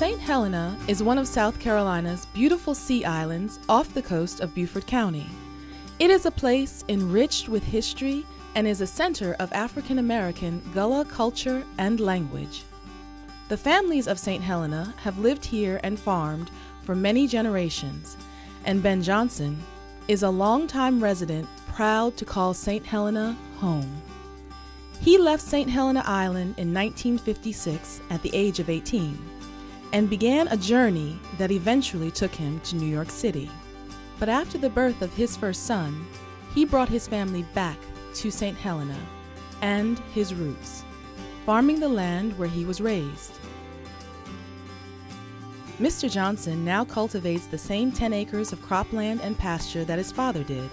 Saint Helena is one of South Carolina's beautiful sea islands off the coast of Beaufort County. It is a place enriched with history and is a center of African American Gullah culture and language. The families of Saint Helena have lived here and farmed for many generations, and Ben Johnson is a longtime resident proud to call Saint Helena home. He left Saint Helena Island in 1956 at the age of 18 and began a journey that eventually took him to New York City. But after the birth of his first son, he brought his family back to Saint Helena and his roots, farming the land where he was raised. Mr. Johnson now cultivates the same 10 acres of cropland and pasture that his father did.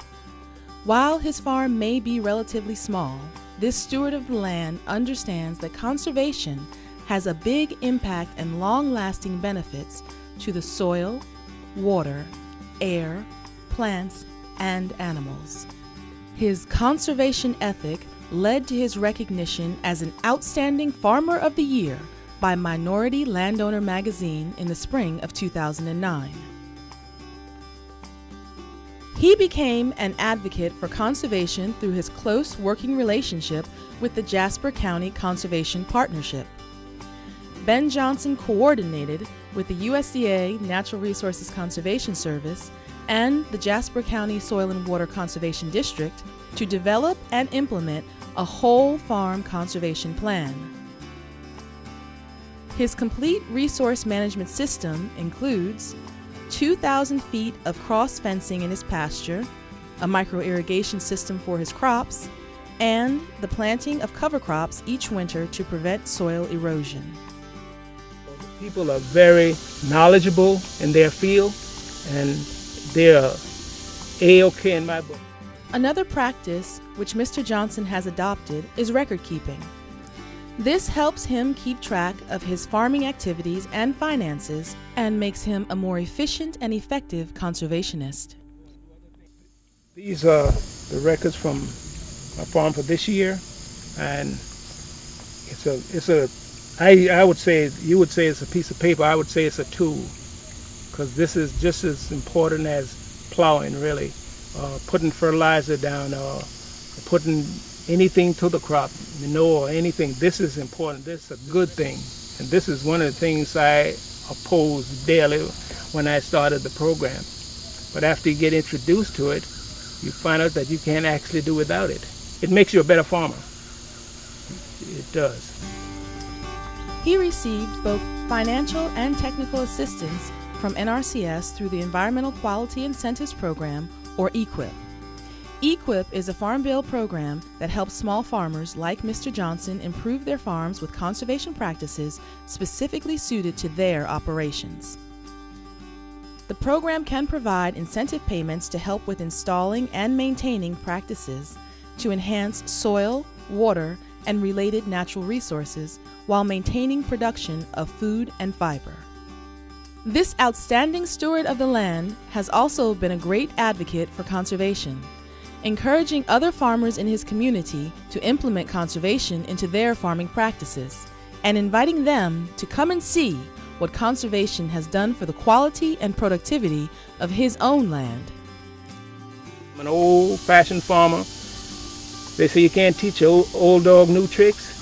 While his farm may be relatively small, this steward of the land understands that conservation has a big impact and long-lasting benefits to the soil, water, air, plants, and animals. His conservation ethic led to his recognition as an Outstanding Farmer of the Year by Minority Landowner magazine in the spring of 2009. He became an advocate for conservation through his close working relationship with the Jasper County Conservation Partnership. Ben Johnson coordinated with the USDA Natural Resources Conservation Service and the Jasper County Soil and Water Conservation District to develop and implement a whole farm conservation plan. His complete resource management system includes 2,000 feet of cross fencing in his pasture, a micro-irrigation system for his crops, and the planting of cover crops each winter to prevent soil erosion. People are very knowledgeable in their field, and they're A-OK in my book. Another practice which Mr. Johnson has adopted is record keeping. This helps him keep track of his farming activities and finances and makes him a more efficient and effective conservationist. These are the records from my farm for this year, and I would say, you would say it's a piece of paper, I would say it's a tool, because this is just as important as plowing, really. Putting fertilizer down, putting anything to the crop, manure, anything. This is important. This is a good thing. And this is one of the things I opposed daily when I started the program. But after you get introduced to it, you find out that you can't actually do without it. It makes you a better farmer. It does. He received both financial and technical assistance from NRCS through the Environmental Quality Incentives Program, or EQIP. EQIP is a Farm Bill program that helps small farmers like Mr. Johnson improve their farms with conservation practices specifically suited to their operations. The program can provide incentive payments to help with installing and maintaining practices to enhance soil, water, and related natural resources while maintaining production of food and fiber. This outstanding steward of the land has also been a great advocate for conservation, encouraging other farmers in his community to implement conservation into their farming practices, and inviting them to come and see what conservation has done for the quality and productivity of his own land. I'm an old-fashioned farmer. They say you can't teach an old dog new tricks,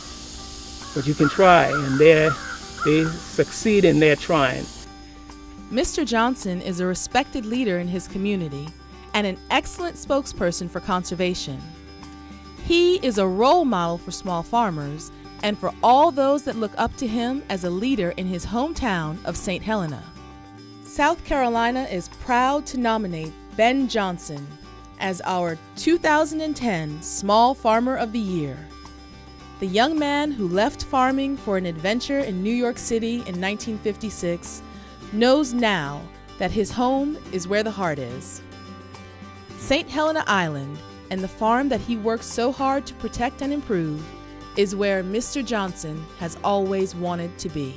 but you can try, and they succeed in their trying. Mr. Johnson is a respected leader in his community and an excellent spokesperson for conservation. He is a role model for small farmers and for all those that look up to him as a leader in his hometown of Saint Helena. South Carolina is proud to nominate Ben Johnson as our 2010 Small Farmer of the Year. The young man who left farming for an adventure in New York City in 1956 knows now that his home is where the heart is. Saint Helena Island and the farm that he works so hard to protect and improve is where Mr. Johnson has always wanted to be.